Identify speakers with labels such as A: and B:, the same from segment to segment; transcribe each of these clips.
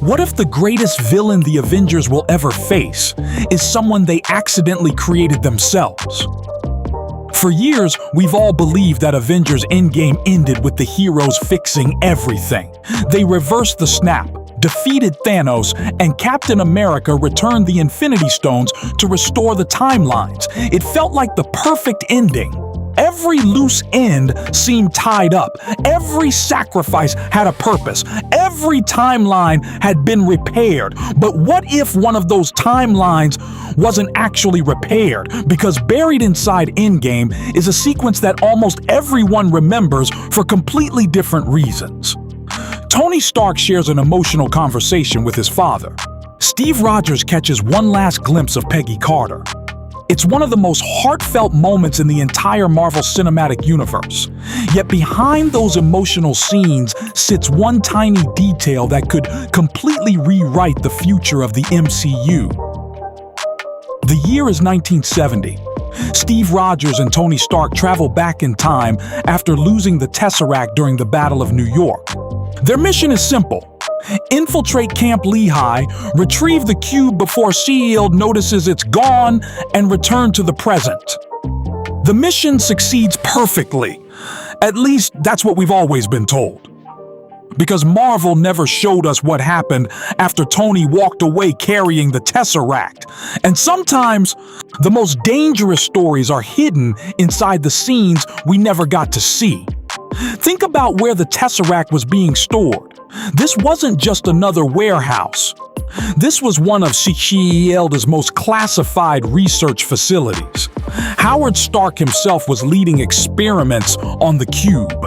A: What if the greatest villain the Avengers will ever face is someone they accidentally created themselves? For years, we've all believed that Avengers Endgame ended with the heroes fixing everything. They reversed the snap, defeated Thanos, and Captain America returned the Infinity Stones to restore the timelines. It felt like the perfect ending. Every loose end seemed tied up. Every sacrifice had a purpose. Every timeline had been repaired. But what if one of those timelines wasn't actually repaired? Because buried inside Endgame is a sequence that almost everyone remembers for completely different reasons. Tony Stark shares an emotional conversation with his father. Steve Rogers catches one last glimpse of Peggy Carter. It's one of the most heartfelt moments in the entire Marvel Cinematic Universe. Yet behind those emotional scenes sits one tiny detail that could completely rewrite the future of the MCU. The year is 1970. Steve Rogers and Tony Stark travel back in time after losing the Tesseract during the Battle of New York. Their mission is simple: infiltrate Camp Lehigh, retrieve the cube before Shield notices it's gone, and return to the present. The mission succeeds perfectly. At least that's what we've always been told. Because Marvel never showed us what happened after Tony walked away carrying the Tesseract. And sometimes, the most dangerous stories are hidden inside the scenes we never got to see. Think about where the Tesseract was being stored. This wasn't just another warehouse. This was one of Shield's most classified research facilities. Howard Stark himself was leading experiments on the cube.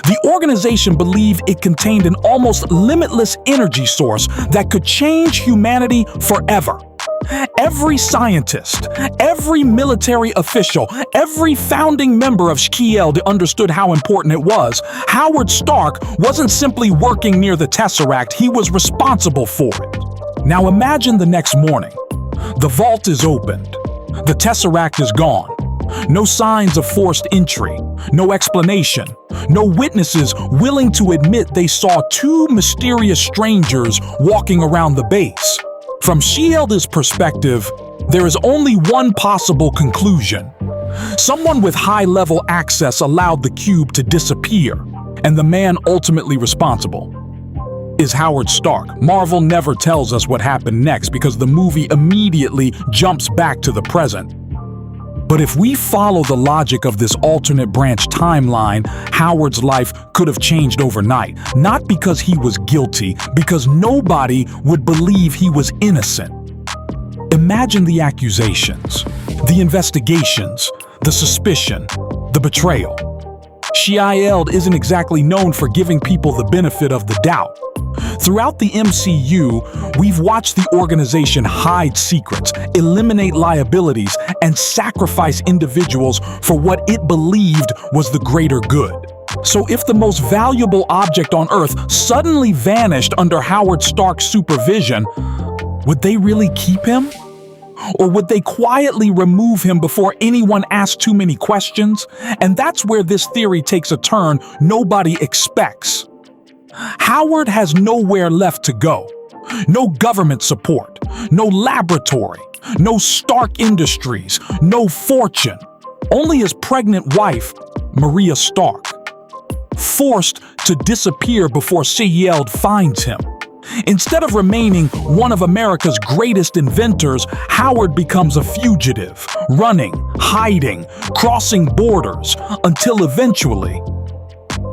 A: The organization believed it contained an almost limitless energy source that could change humanity forever. Every scientist, every military official, every founding member of Shield understood how important it was. Howard Stark wasn't simply working near the Tesseract, he was responsible for it. Now imagine the next morning. The vault is opened. The Tesseract is gone. No signs of forced entry, no explanation, no witnesses willing to admit they saw two mysterious strangers walking around the base. From Shield's perspective, there is only one possible conclusion. Someone with high-level access allowed the cube to disappear, and the man ultimately responsible is Howard Stark. Marvel never tells us what happened next because the movie immediately jumps back to the present. But if we follow the logic of this alternate branch timeline, Howard's life could have changed overnight. Not because he was guilty, because nobody would believe he was innocent. Imagine the accusations, the investigations, the suspicion, the betrayal. Shield isn't exactly known for giving people the benefit of the doubt. Throughout the MCU, we've watched the organization hide secrets, eliminate liabilities, and sacrifice individuals for what it believed was the greater good. So if the most valuable object on Earth suddenly vanished under Howard Stark's supervision, would they really keep him? Or would they quietly remove him before anyone asked too many questions? And that's where this theory takes a turn nobody expects. Howard has nowhere left to go. No government support, no laboratory, no Stark Industries, no fortune. Only his pregnant wife, Maria Stark, forced to disappear before Shield finds him. Instead of remaining one of America's greatest inventors, Howard becomes a fugitive, running, hiding, crossing borders, until eventually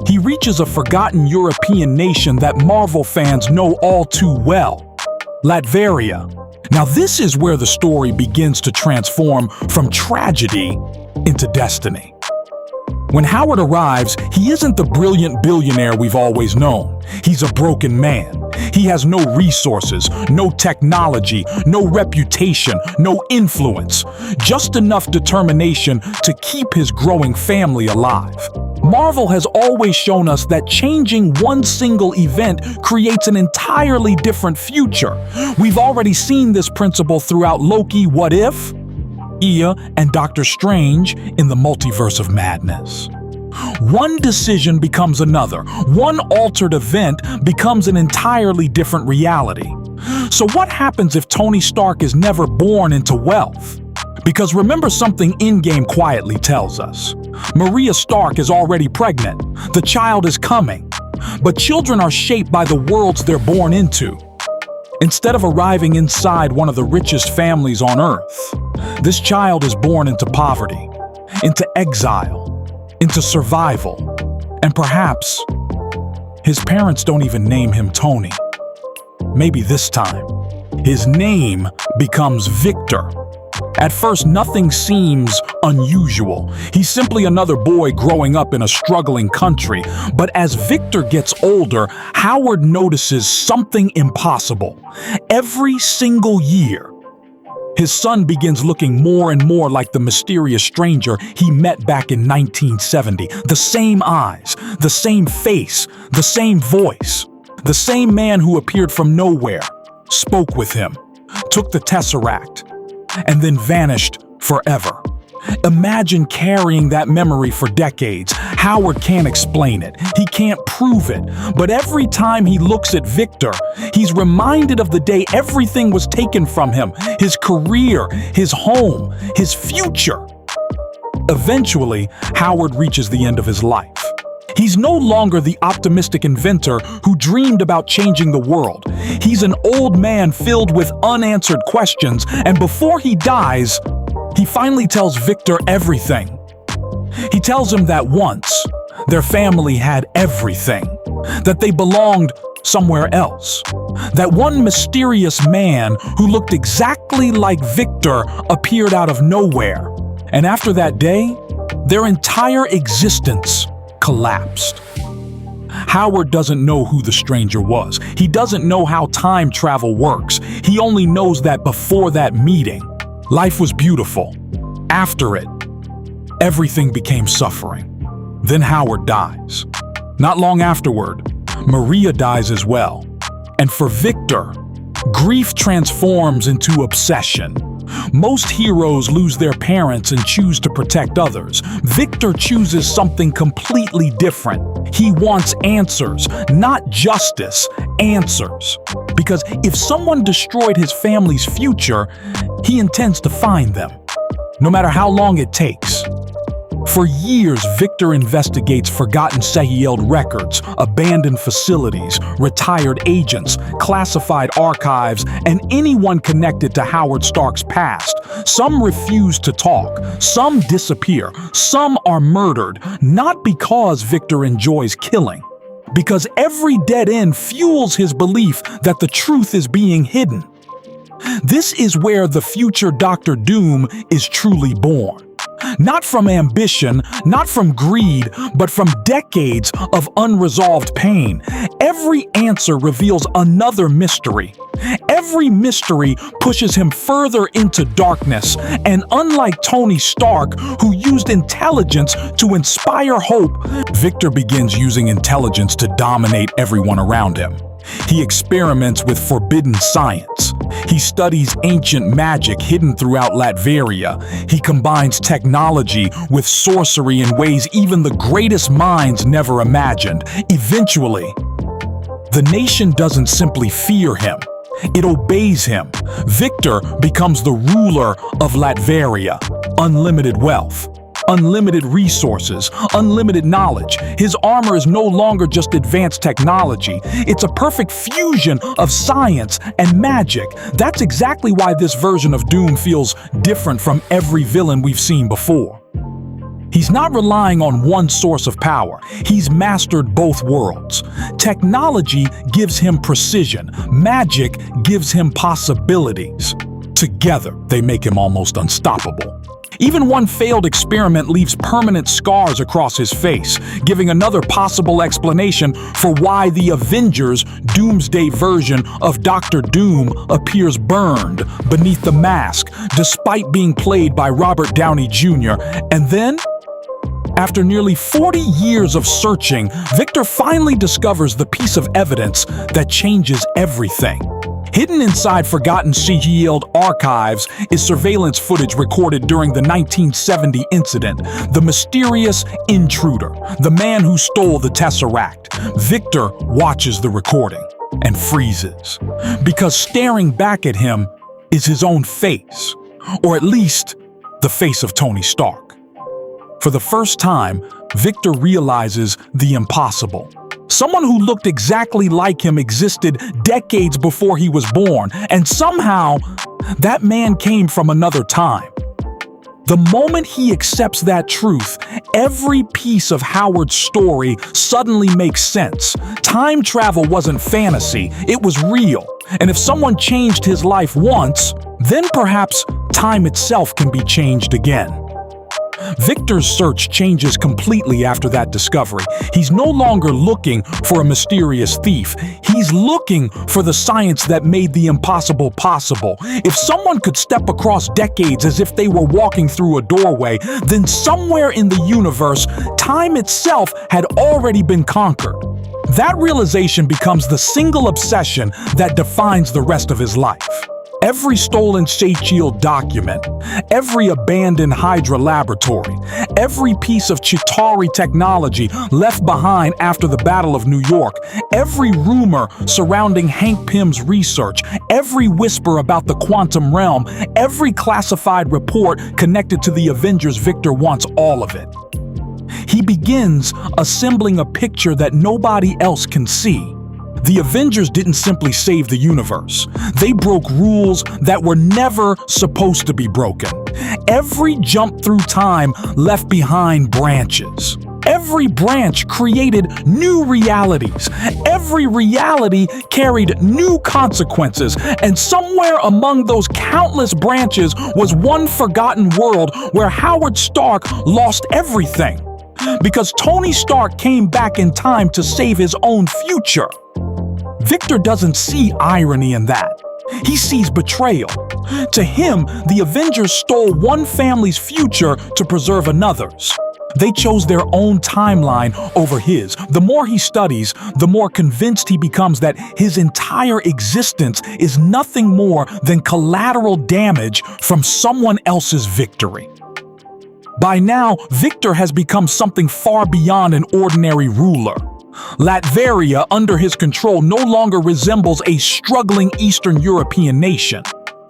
A: he reaches a forgotten European nation that Marvel fans know all too well, Latveria. Now this is where the story begins to transform from tragedy into destiny. When Howard arrives, he isn't the brilliant billionaire we've always known. He's a broken man. He has no resources, no technology, no reputation, no influence, just enough determination to keep his growing family alive. Marvel has always shown us that changing one single event creates an entirely different future. We've already seen this principle throughout Loki, What If, Ea, and Doctor Strange in the Multiverse of Madness. One decision becomes another. One altered event becomes an entirely different reality. So what happens if Tony Stark is never born into wealth? Because remember something Endgame quietly tells us. Maria Stark is already pregnant. The child is coming. But children are shaped by the worlds they're born into. Instead of arriving inside one of the richest families on Earth, this child is born into poverty, into exile, into survival, and perhaps his parents don't even name him Tony. Maybe this time, his name becomes Victor. At first, nothing seems unusual. He's simply another boy growing up in a struggling country. But as Victor gets older, Howard notices something impossible. Every single year, his son begins looking more and more like the mysterious stranger he met back in 1970. The same eyes, the same face, the same voice. The same man who appeared from nowhere, spoke with him, took the Tesseract, and then vanished forever. Imagine carrying that memory for decades. Howard can't explain it. He can't prove it. But every time he looks at Victor, he's reminded of the day everything was taken from him. His career, his home, his future. Eventually, Howard reaches the end of his life. He's no longer the optimistic inventor who dreamed about changing the world. He's an old man filled with unanswered questions, and before he dies, he finally tells Victor everything. He tells him that once, their family had everything, that they belonged somewhere else, that one mysterious man who looked exactly like Victor appeared out of nowhere, and after that day, their entire existence collapsed. Howard doesn't know who the stranger was. He doesn't know how time travel works. He only knows that before that meeting, life was beautiful. After it, everything became suffering. Then Howard dies. Not long afterward, Maria dies as well. And for Victor, grief transforms into obsession. Most heroes lose their parents and choose to protect others. Victor chooses something completely different. He wants answers, not justice, answers. Because if someone destroyed his family's future, he intends to find them, no matter how long it takes. For years, Victor investigates forgotten Sehield records, abandoned facilities, retired agents, classified archives, and anyone connected to Howard Stark's past. Some refuse to talk, some disappear, some are murdered, not because Victor enjoys killing, because every dead end fuels his belief that the truth is being hidden. This is where the future Dr. Doom is truly born. Not from ambition, not from greed, but from decades of unresolved pain. Every answer reveals another mystery. Every mystery pushes him further into darkness. And unlike Tony Stark, who used intelligence to inspire hope, Victor begins using intelligence to dominate everyone around him. He experiments with forbidden science. He studies ancient magic hidden throughout Latveria. He combines technology with sorcery in ways even the greatest minds never imagined. Eventually, the nation doesn't simply fear him. It obeys him. Victor becomes the ruler of Latveria. Unlimited wealth, unlimited resources, unlimited knowledge. His armor is no longer just advanced technology. It's a perfect fusion of science and magic. That's exactly why this version of Doom feels different from every villain we've seen before. He's not relying on one source of power. He's mastered both worlds. Technology gives him precision. Magic gives him possibilities. Together, they make him almost unstoppable. Even one failed experiment leaves permanent scars across his face, giving another possible explanation for why the Avengers' Doomsday version of Dr. Doom appears burned beneath the mask, despite being played by Robert Downey Jr. And then, after nearly 40 years of searching, Victor finally discovers the piece of evidence that changes everything. Hidden inside forgotten CGI'd archives is surveillance footage recorded during the 1970 incident. The mysterious intruder, the man who stole the Tesseract. Victor watches the recording and freezes, because staring back at him is his own face, or at least the face of Tony Stark. For the first time, Victor realizes the impossible. Someone who looked exactly like him existed decades before he was born, and somehow, that man came from another time. The moment he accepts that truth, every piece of Howard's story suddenly makes sense. Time travel wasn't fantasy, it was real. And if someone changed his life once, then perhaps time itself can be changed again. Victor's search changes completely after that discovery. He's no longer looking for a mysterious thief. He's looking for the science that made the impossible possible. If someone could step across decades as if they were walking through a doorway, then somewhere in the universe, time itself had already been conquered. That realization becomes the single obsession that defines the rest of his life. Every stolen Shade document, every abandoned Hydra laboratory, every piece of Chitauri technology left behind after the Battle of New York, every rumor surrounding Hank Pym's research, every whisper about the quantum realm, every classified report connected to the Avengers, Victor wants all of it. He begins assembling a picture that nobody else can see. The Avengers didn't simply save the universe. They broke rules that were never supposed to be broken. Every jump through time left behind branches. Every branch created new realities. Every reality carried new consequences. And somewhere among those countless branches was one forgotten world where Howard Stark lost everything. Because Tony Stark came back in time to save his own future. Victor doesn't see irony in that. He sees betrayal. To him, the Avengers stole one family's future to preserve another's. They chose their own timeline over his. The more he studies, the more convinced he becomes that his entire existence is nothing more than collateral damage from someone else's victory. By now, Victor has become something far beyond an ordinary ruler. Latveria, under his control, no longer resembles a struggling Eastern European nation.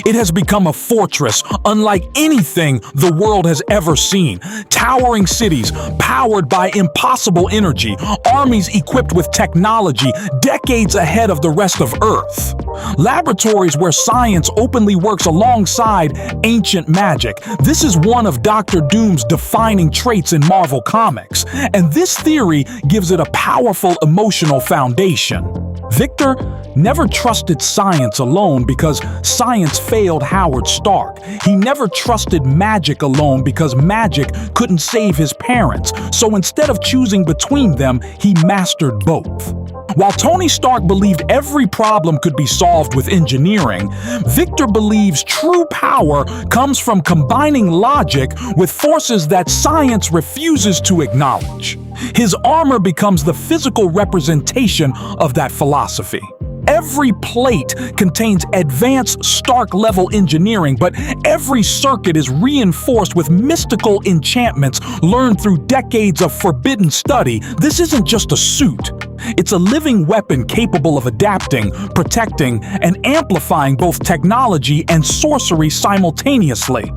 A: It has become a fortress unlike anything the world has ever seen. Towering cities powered by impossible energy, armies equipped with technology decades ahead of the rest of Earth. Laboratories where science openly works alongside ancient magic. This is one of Dr. Doom's defining traits in Marvel Comics, and this theory gives it a powerful emotional foundation. Victor never trusted science alone because science failed Howard Stark. He never trusted magic alone because magic couldn't save his parents. So instead of choosing between them, he mastered both. While Tony Stark believed every problem could be solved with engineering, Victor believes true power comes from combining logic with forces that science refuses to acknowledge. His armor becomes the physical representation of that philosophy. Every plate contains advanced Stark-level engineering, but every circuit is reinforced with mystical enchantments learned through decades of forbidden study. This isn't just a suit. It's a living weapon capable of adapting, protecting, and amplifying both technology and sorcery simultaneously.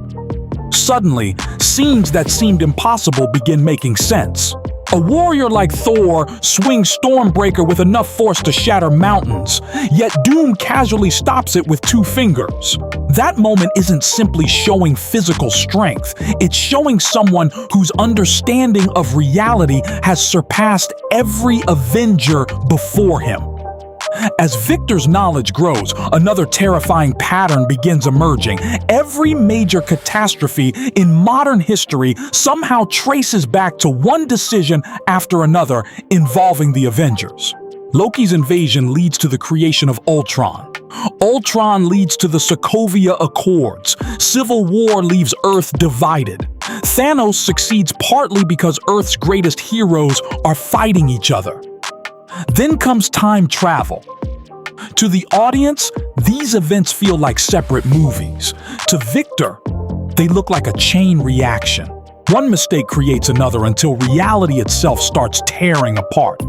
A: Suddenly, scenes that seemed impossible begin making sense. A warrior like Thor swings Stormbreaker with enough force to shatter mountains, yet Doom casually stops it with 2 fingers. That moment isn't simply showing physical strength, it's showing someone whose understanding of reality has surpassed every Avenger before him. As Victor's knowledge grows, another terrifying pattern begins emerging. Every major catastrophe in modern history somehow traces back to one decision after another involving the Avengers. Loki's invasion leads to the creation of Ultron. Ultron leads to the Sokovia Accords. Civil War leaves Earth divided. Thanos succeeds partly because Earth's greatest heroes are fighting each other. Then comes time travel. To the audience, these events feel like separate movies. To Victor, they look like a chain reaction. One mistake creates another until reality itself starts tearing apart.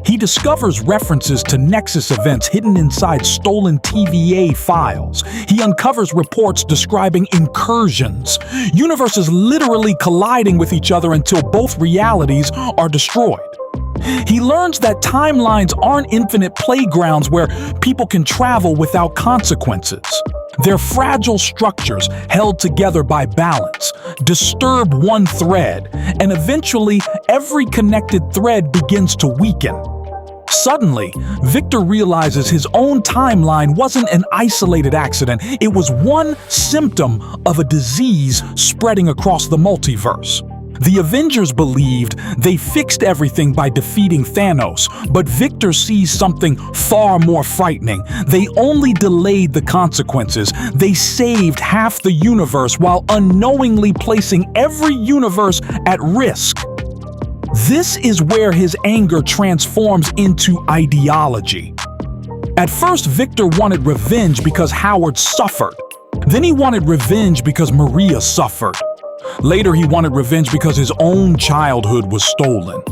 A: He discovers references to Nexus events hidden inside stolen TVA files. He uncovers reports describing incursions, universes literally colliding with each other until both realities are destroyed. He learns that timelines aren't infinite playgrounds where people can travel without consequences. They're fragile structures held together by balance. Disturb one thread, and eventually every connected thread begins to weaken. Suddenly, Victor realizes his own timeline wasn't an isolated accident. It was one symptom of a disease spreading across the multiverse. The Avengers believed they fixed everything by defeating Thanos, but Victor sees something far more frightening. They only delayed the consequences. They saved half the universe while unknowingly placing every universe at risk. This is where his anger transforms into ideology. At first, Victor wanted revenge because Howard suffered. Then he wanted revenge because Maria suffered. Later, he wanted revenge because his own childhood was stolen.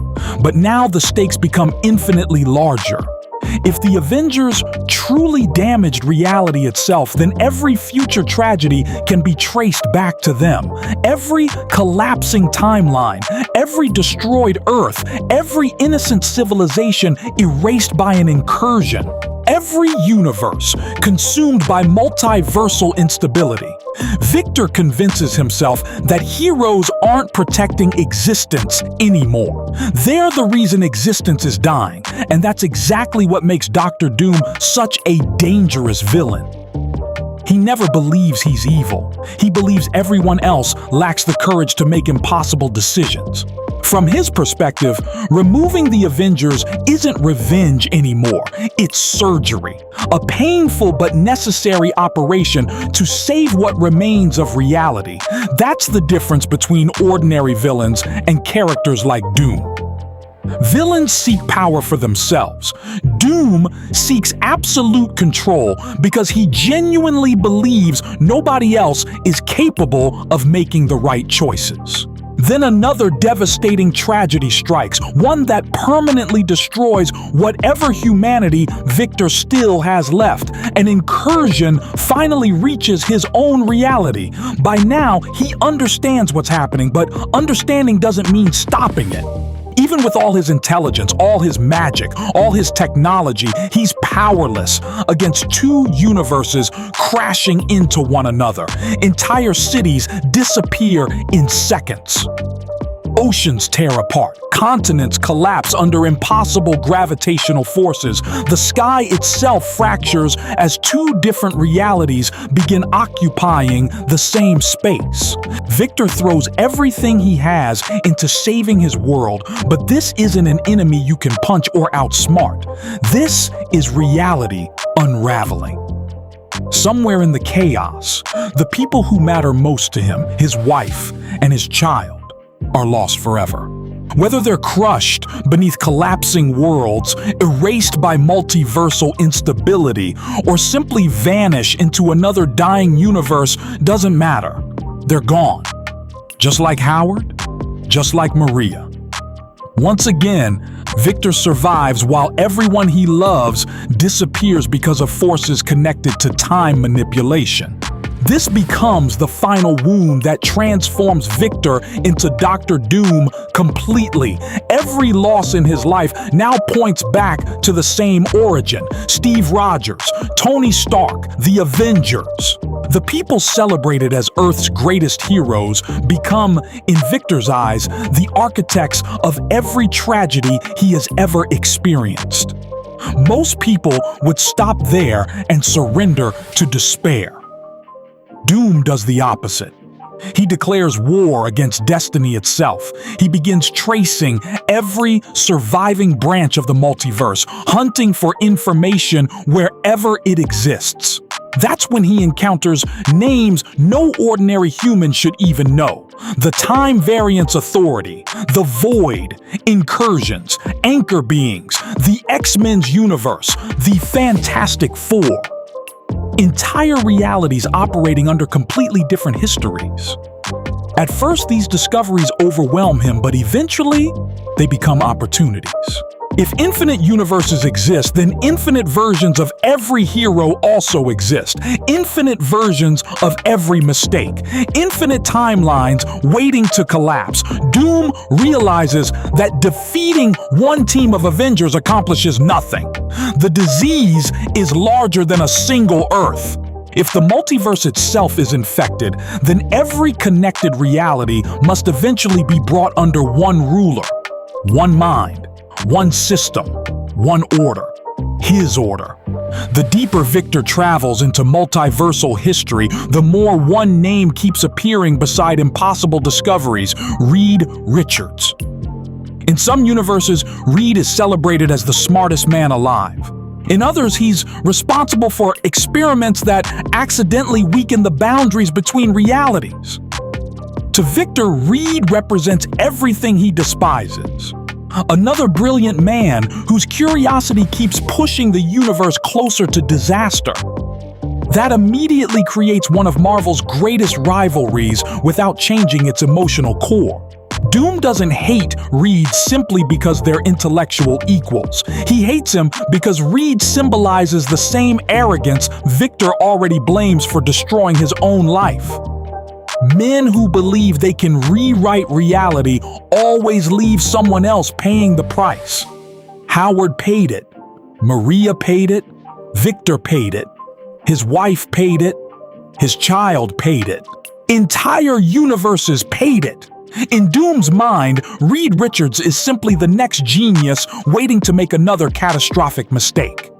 A: But now the stakes become infinitely larger. If the Avengers truly damaged reality itself, then every future tragedy can be traced back to them. Every collapsing timeline, every destroyed Earth, every innocent civilization erased by an incursion. Every universe consumed by multiversal instability. Victor convinces himself that heroes aren't protecting existence anymore. They're the reason existence is dying, and that's exactly what makes Dr. Doom such a dangerous villain. He never believes he's evil. He believes everyone else lacks the courage to make impossible decisions. From his perspective, removing the Avengers isn't revenge anymore. It's surgery. A painful but necessary operation to save what remains of reality. That's the difference between ordinary villains and characters like Doom. Villains seek power for themselves. Doom seeks absolute control because he genuinely believes nobody else is capable of making the right choices. Then another devastating tragedy strikes, one that permanently destroys whatever humanity Victor still has left. An incursion finally reaches his own reality. By now, he understands what's happening, but understanding doesn't mean stopping it. Even with all his intelligence, all his magic, all his technology, he's powerless against two universes crashing into one another. Entire cities disappear in seconds. Oceans tear apart. Continents collapse under impossible gravitational forces. The sky itself fractures as two different realities begin occupying the same space. Victor throws everything he has into saving his world, but this isn't an enemy you can punch or outsmart. This is reality unraveling. Somewhere in the chaos, the people who matter most to him, his wife and his child, are lost forever. Whether they're crushed beneath collapsing worlds, erased by multiversal instability, or simply vanish into another dying universe doesn't matter. They're gone. Just like Howard, just like Maria. Once again, Victor survives while everyone he loves disappears because of forces connected to time manipulation. This becomes the final wound that transforms Victor into Dr. Doom completely. Every loss in his life now points back to the same origin: Steve Rogers, Tony Stark, the Avengers. The people celebrated as Earth's greatest heroes become, in Victor's eyes, the architects of every tragedy he has ever experienced. Most people would stop there and surrender to despair. Doom does the opposite. He declares war against destiny itself. He begins tracing every surviving branch of the multiverse, hunting for information wherever it exists. That's when he encounters names no ordinary human should even know. The Time Variance Authority, the Void, Incursions, Anchor Beings, the X-Men's universe, the Fantastic Four. Entire realities operating under completely different histories. At first, these discoveries overwhelm him, but eventually, they become opportunities. If infinite universes exist, then infinite versions of every hero also exist. Infinite versions of every mistake. Infinite timelines waiting to collapse. Doom realizes that defeating one team of Avengers accomplishes nothing. The disease is larger than a single Earth. If the multiverse itself is infected, then every connected reality must eventually be brought under one ruler, one mind, one system, one order, his order. The deeper Victor travels into multiversal history, the more one name keeps appearing beside impossible discoveries: Reed Richards. In some universes, Reed is celebrated as the smartest man alive. In others, he's responsible for experiments that accidentally weaken the boundaries between realities. To Victor, Reed represents everything he despises. Another brilliant man whose curiosity keeps pushing the universe closer to disaster. That immediately creates one of Marvel's greatest rivalries without changing its emotional core. Doom doesn't hate Reed simply because they're intellectual equals. He hates him because Reed symbolizes the same arrogance Victor already blames for destroying his own life. Men who believe they can rewrite reality always leave someone else paying the price. Howard paid it. Maria paid it. Victor paid it. His wife paid it. His child paid it. Entire universes paid it. In Doom's mind, Reed Richards is simply the next genius waiting to make another catastrophic mistake.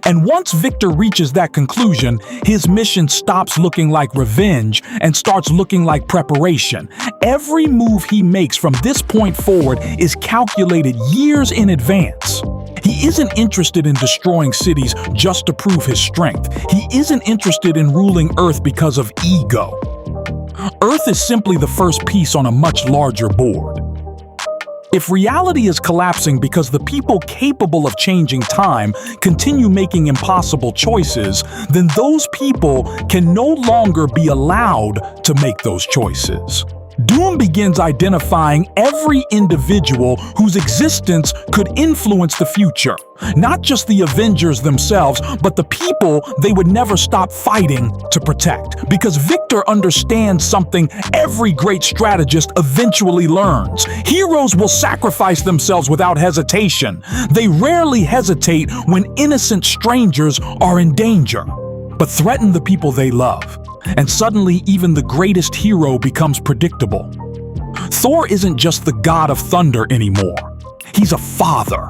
A: And once Victor reaches that conclusion, his mission stops looking like revenge and starts looking like preparation. Every move he makes from this point forward is calculated years in advance. He isn't interested in destroying cities just to prove his strength. He isn't interested in ruling Earth because of ego. Earth is simply the first piece on a much larger board. If reality is collapsing because the people capable of changing time continue making impossible choices, then those people can no longer be allowed to make those choices. Doom begins identifying every individual whose existence could influence the future. Not just the Avengers themselves, but the people they would never stop fighting to protect. Because Victor understands something every great strategist eventually learns. Heroes will sacrifice themselves without hesitation. They rarely hesitate when innocent strangers are in danger, but threaten the people they love. And suddenly, even the greatest hero becomes predictable. Thor isn't just the god of thunder anymore. He's a father.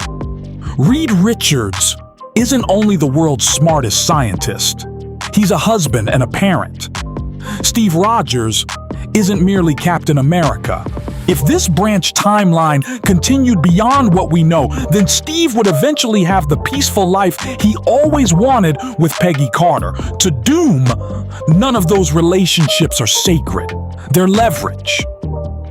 A: Reed Richards isn't only the world's smartest scientist. He's a husband and a parent. Steve Rogers isn't merely Captain America. If this branch timeline continued beyond what we know, then Steve would eventually have the peaceful life he always wanted with Peggy Carter. To Doom, none of those relationships are sacred. They're leverage.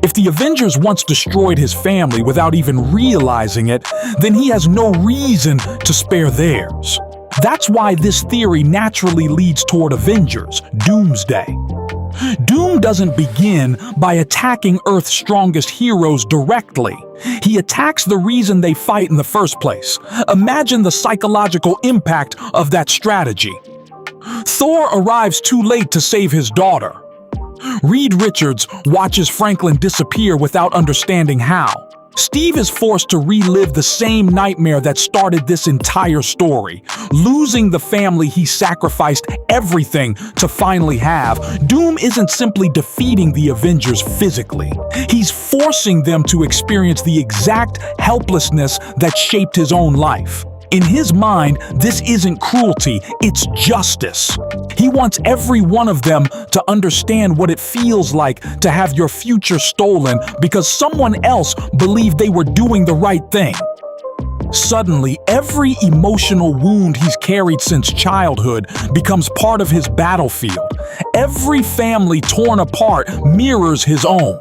A: If the Avengers once destroyed his family without even realizing it, then he has no reason to spare theirs. That's why this theory naturally leads toward Avengers, Doomsday. Doom doesn't begin by attacking Earth's strongest heroes directly. He attacks the reason they fight in the first place. Imagine the psychological impact of that strategy. Thor arrives too late to save his daughter. Reed Richards watches Franklin disappear without understanding how. Steve is forced to relive the same nightmare that started this entire story, losing the family he sacrificed everything to finally have. Doom isn't simply defeating the Avengers physically. He's forcing them to experience the exact helplessness that shaped his own life. In his mind, this isn't cruelty, it's justice. He wants every one of them to understand what it feels like to have your future stolen because someone else believed they were doing the right thing. Suddenly, every emotional wound he's carried since childhood becomes part of his battlefield. Every family torn apart mirrors his own.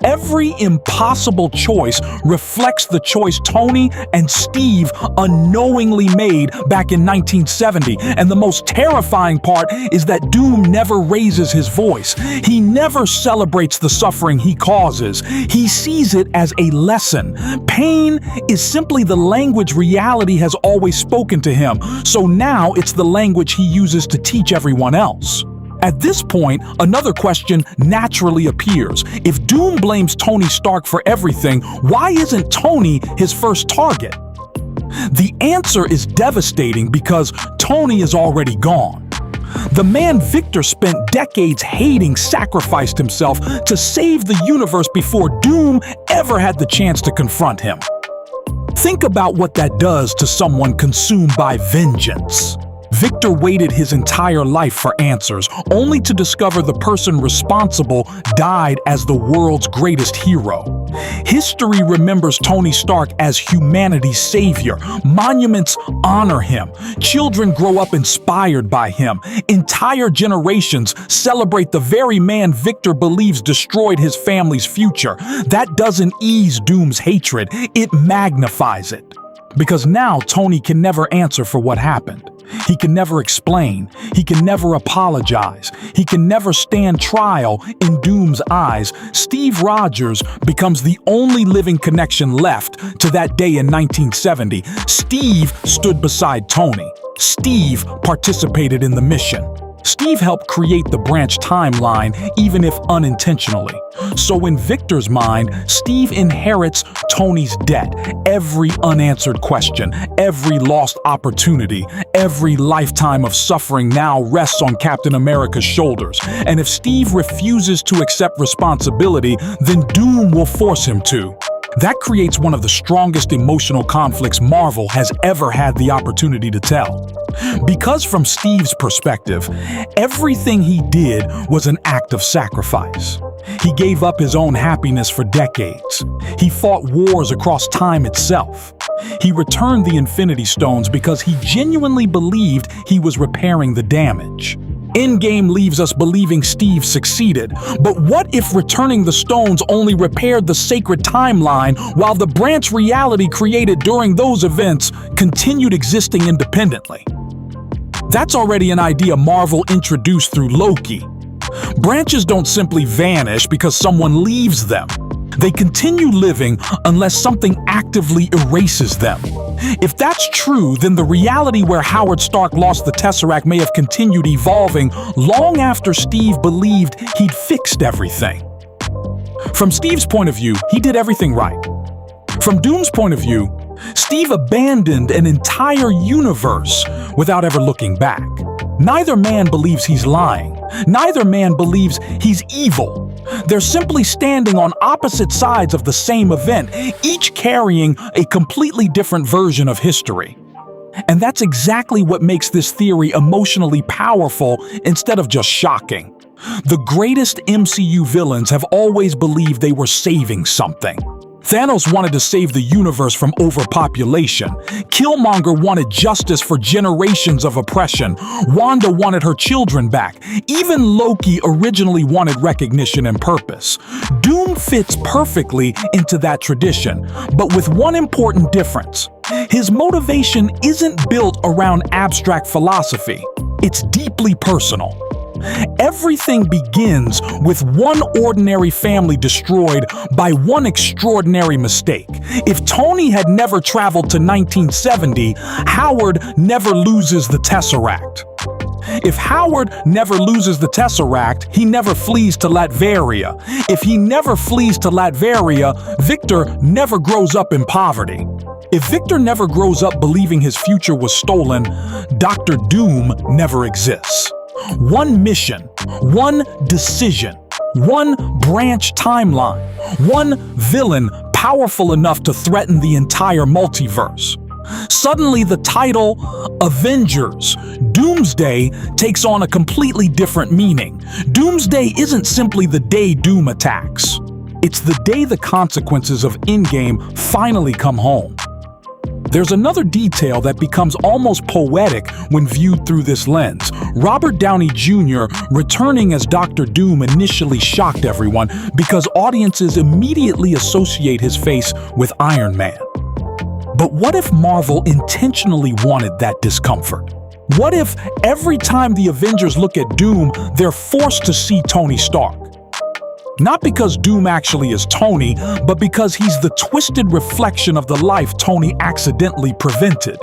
A: Every impossible choice reflects the choice Tony and Steve unknowingly made back in 1970. And the most terrifying part is that Doom never raises his voice. He never celebrates the suffering he causes. He sees it as a lesson. Pain is simply the language reality has always spoken to him, so now it's the language he uses to teach everyone else. At this point, another question naturally appears. If Doom blames Tony Stark for everything, why isn't Tony his first target? The answer is devastating because Tony is already gone. The man Victor spent decades hating sacrificed himself to save the universe before Doom ever had the chance to confront him. Think about what that does to someone consumed by vengeance. Victor waited his entire life for answers, only to discover the person responsible died as the world's greatest hero. History remembers Tony Stark as humanity's savior. Monuments honor him. Children grow up inspired by him. Entire generations celebrate the very man Victor believes destroyed his family's future. That doesn't ease Doom's hatred, it magnifies it. Because now Tony can never answer for what happened. He can never explain. He can never apologize. He can never stand trial in Doom's eyes. Steve Rogers becomes the only living connection left to that day in 1970. Steve stood beside Tony. Steve participated in the mission. Steve helped create the branch timeline, even if unintentionally. So in Victor's mind, Steve inherits Tony's debt. Every unanswered question, every lost opportunity, every lifetime of suffering now rests on Captain America's shoulders. And if Steve refuses to accept responsibility, then Doom will force him to. That creates one of the strongest emotional conflicts Marvel has ever had the opportunity to tell. Because from Steve's perspective, everything he did was an act of sacrifice. He gave up his own happiness for decades. He fought wars across time itself. He returned the Infinity Stones because he genuinely believed he was repairing the damage. Endgame leaves us believing Steve succeeded, but what if returning the stones only repaired the sacred timeline while the branch reality created during those events continued existing independently? That's already an idea Marvel introduced through Loki. Branches don't simply vanish because someone leaves them. They continue living unless something actively erases them. If that's true, then the reality where Howard Stark lost the Tesseract may have continued evolving long after Steve believed he'd fixed everything. From Steve's point of view, he did everything right. From Doom's point of view, Steve abandoned an entire universe without ever looking back. Neither man believes he's lying. Neither man believes he's evil. They're simply standing on opposite sides of the same event, each carrying a completely different version of history. And that's exactly what makes this theory emotionally powerful instead of just shocking. The greatest MCU villains have always believed they were saving something. Thanos wanted to save the universe from overpopulation. Killmonger wanted justice for generations of oppression. Wanda wanted her children back. Even Loki originally wanted recognition and purpose. Doom fits perfectly into that tradition, but with one important difference. His motivation isn't built around abstract philosophy. It's deeply personal. Everything begins with one ordinary family destroyed by one extraordinary mistake. If Tony had never traveled to 1970, Howard never loses the Tesseract. If Howard never loses the Tesseract, he never flees to Latveria. If he never flees to Latveria, Victor never grows up in poverty. If Victor never grows up believing his future was stolen, Dr. Doom never exists. One mission, one decision, one branch timeline, one villain powerful enough to threaten the entire multiverse. Suddenly, the title Avengers, Doomsday, takes on a completely different meaning. Doomsday isn't simply the day Doom attacks. It's the day the consequences of Endgame finally come home. There's another detail that becomes almost poetic when viewed through this lens. Robert Downey Jr. returning as Dr. Doom initially shocked everyone because audiences immediately associate his face with Iron Man. But what if Marvel intentionally wanted that discomfort? What if every time the Avengers look at Doom, they're forced to see Tony Stark? Not because Doom actually is Tony, but because he's the twisted reflection of the life Tony accidentally prevented.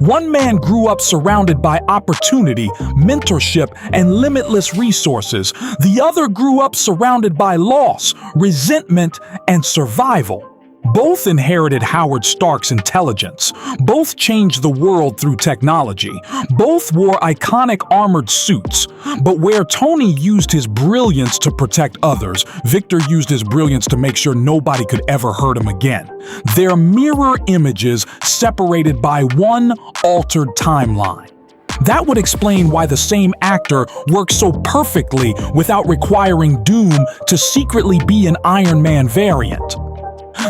A: One man grew up surrounded by opportunity, mentorship, and limitless resources. The other grew up surrounded by loss, resentment, and survival. Both inherited Howard Stark's intelligence. Both changed the world through technology. Both wore iconic armored suits. But where Tony used his brilliance to protect others, Victor used his brilliance to make sure nobody could ever hurt him again. They're mirror images separated by one altered timeline. That would explain why the same actor works so perfectly without requiring Doom to secretly be an Iron Man variant.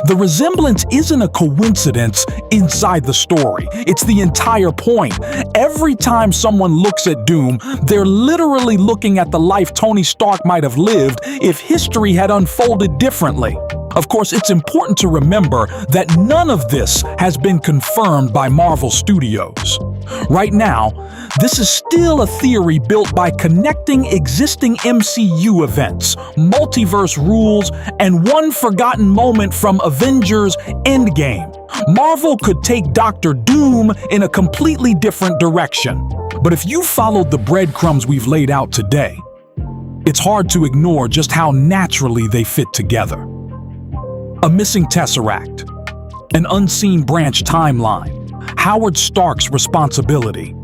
A: The resemblance isn't a coincidence inside the story. It's the entire point. Every time someone looks at Doom, they're literally looking at the life Tony Stark might have lived if history had unfolded differently. Of course, it's important to remember that none of this has been confirmed by Marvel Studios. Right now, this is still a theory built by connecting existing MCU events, multiverse rules, and one forgotten moment from Avengers Endgame. Marvel could take Dr. Doom in a completely different direction. But if you followed the breadcrumbs we've laid out today, it's hard to ignore just how naturally they fit together. A missing Tesseract, an unseen branch timeline, Howard Stark's responsibility,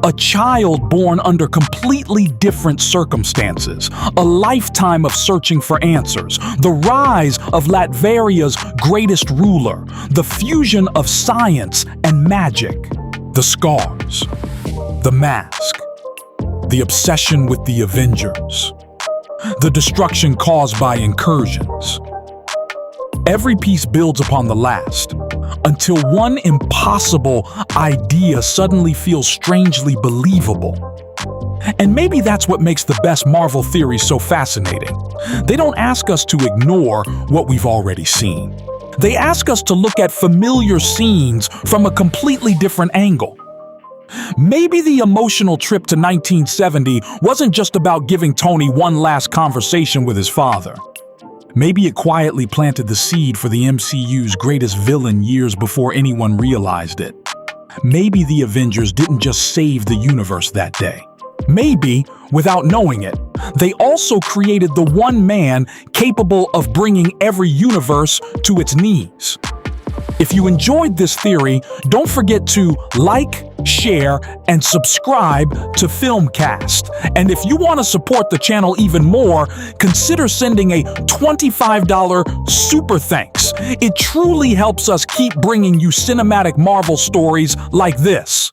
A: a child born under completely different circumstances, a lifetime of searching for answers, the rise of Latveria's greatest ruler, the fusion of science and magic, the scars, the mask, the obsession with the Avengers, the destruction caused by incursions. Every piece builds upon the last, until one impossible idea suddenly feels strangely believable. And maybe that's what makes the best Marvel theories so fascinating. They don't ask us to ignore what we've already seen. They ask us to look at familiar scenes from a completely different angle. Maybe the emotional trip to 1970 wasn't just about giving Tony one last conversation with his father. Maybe it quietly planted the seed for the MCU's greatest villain years before anyone realized it. Maybe the Avengers didn't just save the universe that day. Maybe, without knowing it, they also created the one man capable of bringing every universe to its knees. If you enjoyed this theory, don't forget to like, share, and subscribe to Filmcast. And if you want to support the channel even more, consider sending a $25 super thanks. It truly helps us keep bringing you cinematic Marvel stories like this.